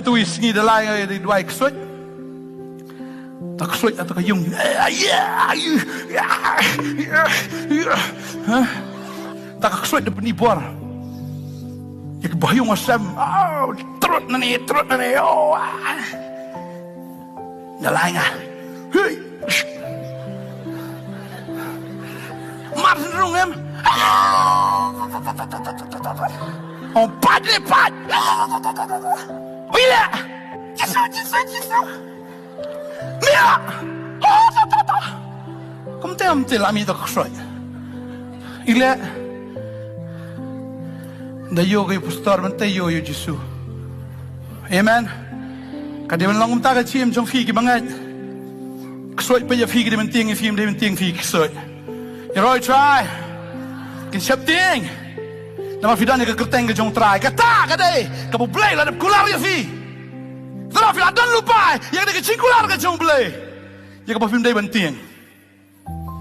betul singi dalai di dua kesut. Tak kesut atau kayung. Tak kesut depan ibor. Ya kebayung asam. Terut nani. Dalai ngah. Hei. Mar senrung em. Pat. Bila? Jisu. Mia. Kom te lami tak kesut. Ile. Da yoga pastor mante yo Jisu. Amen. Kadang lang umtaga chim jong fi ki bangat. Kesut pa ya fi ki menting fi kesut. You know, try. Kin siap ting. Nama fidan ke kerteng ke jong try. Kata kadai. Kamu belai lah kular ya fi. Tapi adan lupa. Yang ke cingkular ke jong belai. Ya kamu film day benting.